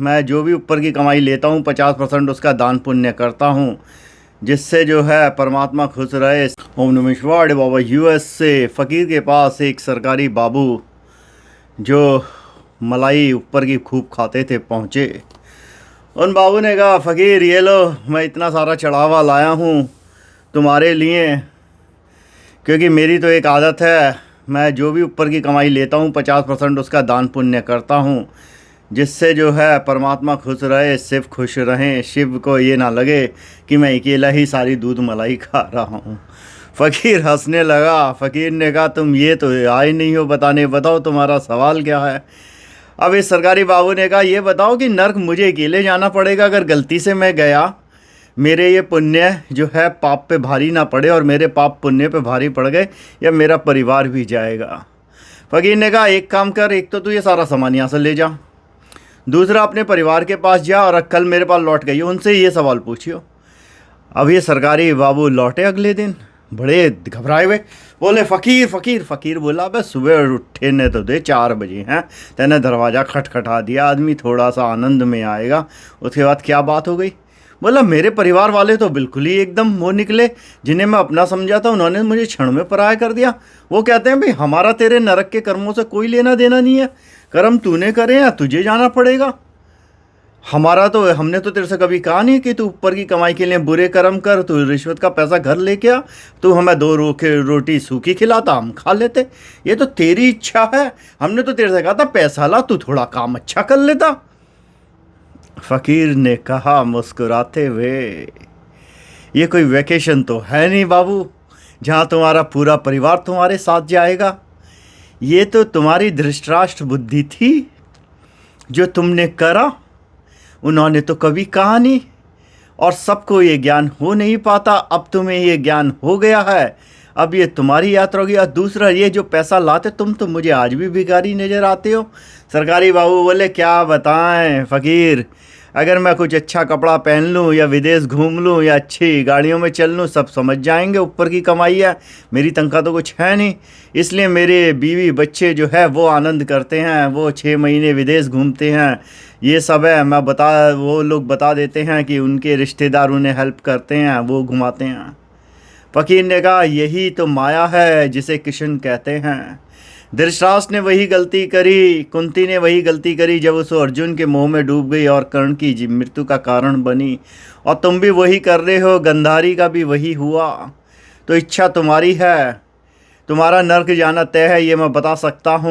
मैं जो भी ऊपर की कमाई लेता हूँ 50% उसका दान पुण्य करता हूँ, जिससे जो है परमात्मा खुश रहे। ओम नमः शिवाय। बाबा यूएस से फ़कीर के पास एक सरकारी बाबू जो मलाई ऊपर की खूब खाते थे पहुँचे। उन बाबू ने कहा, फ़कीर ये लो, मैं इतना सारा चढ़ावा लाया हूँ तुम्हारे लिए, क्योंकि मेरी तो एक आदत है, मैं जो भी ऊपर की कमाई लेता हूँ 50% उसका दान पुण्य करता हूँ, जिससे जो है परमात्मा खुश रहे, शिव खुश रहें, शिव को ये ना लगे कि मैं अकेला ही सारी दूध मलाई खा रहा हूँ। फ़कीर हंसने लगा। फ़कीर ने कहा, तुम ये तो आए नहीं हो बताने, बताओ तुम्हारा सवाल क्या है। अब इस सरकारी बाबू ने कहा, ये बताओ कि नर्क मुझे अकेले जाना पड़ेगा अगर गलती से मैं गया, मेरे ये पुण्य जो है पाप पे भारी ना पड़े और मेरे पाप पुण्य पे भारी पड़ गए, या मेरा परिवार भी जाएगा। फ़कीर ने कहा, एक काम कर, एक तो तू ये सारा सामान यहाँ से ले जा, दूसरा अपने परिवार के पास जा और कल मेरे पास लौट गई उनसे ये सवाल पूछियो। अब ये सरकारी बाबू लौटे अगले दिन बड़े घबराए हुए, बोले, फ़कीर फ़कीर फ़कीर बोला, बस सुबह उठे ने तो दे 4 बजे हैं, तेने दरवाज़ा खटखटा दिया, आदमी थोड़ा सा आनंद में आएगा, उसके बाद क्या बात हो गई। बोला, मेरे परिवार वाले तो बिल्कुल ही एकदम वो निकले, जिन्हें मैं अपना समझा था उन्होंने मुझे क्षण में पराया कर दिया। वो कहते हैं, भाई हमारा तेरे नरक के कर्मों से कोई लेना देना नहीं है, कर्म तूने करे हैं, तुझे जाना पड़ेगा, हमारा तो, हमने तो तेरे से कभी कहा नहीं कि तू ऊपर की कमाई के लिए बुरे कर्म कर, तू रिश्वत का पैसा घर लेके आ, तू हमें 2 रोटी सूखी खिलाता, हम खा लेते, ये तो तेरी इच्छा है, हमने तो तेरे से कहा था पैसा ला, तू थोड़ा काम अच्छा कर लेता। फ़कीर ने कहा मुस्कुराते हुए, ये कोई वैकेशन तो है नहीं बाबू जहाँ तुम्हारा पूरा परिवार तुम्हारे साथ जाएगा, ये तो तुम्हारी धृतराष्ट्र बुद्धि थी जो तुमने करा, उन्होंने तो कभी कहा नहीं, और सबको ये ज्ञान हो नहीं पाता, अब तुम्हें ये ज्ञान हो गया है, अब ये तुम्हारी यात्रा होगी। और दूसरा, ये जो पैसा लाते तुम तो मुझे आज भी भिखारी नज़र आते हो। सरकारी बाबू बोले, क्या बताएं फ़कीर, अगर मैं कुछ अच्छा कपड़ा पहन लूँ या विदेश घूम लूँ या अच्छी गाड़ियों में चल लूँ, सब समझ जाएंगे ऊपर की कमाई है, मेरी तनख्वाह तो कुछ है नहीं, इसलिए मेरे बीवी बच्चे जो है वो आनंद करते हैं, वो 6 महीने विदेश घूमते हैं, ये सब है। वो लोग बता देते हैं कि उनके रिश्तेदार उन्हें हेल्प करते हैं, वो घुमाते हैं। फ़कीर ने कहा, यही तो माया है जिसे कृष्ण कहते हैं। धृतराष्ट्र ने वही गलती करी, कुंती ने वही गलती करी जब उस अर्जुन के मोह में डूब गई और कर्ण की मृत्यु का कारण बनी, और तुम भी वही कर रहे हो, गंधारी का भी वही हुआ। तो इच्छा तुम्हारी है, तुम्हारा नर्क जाना तय है, ये मैं बता सकता हूँ।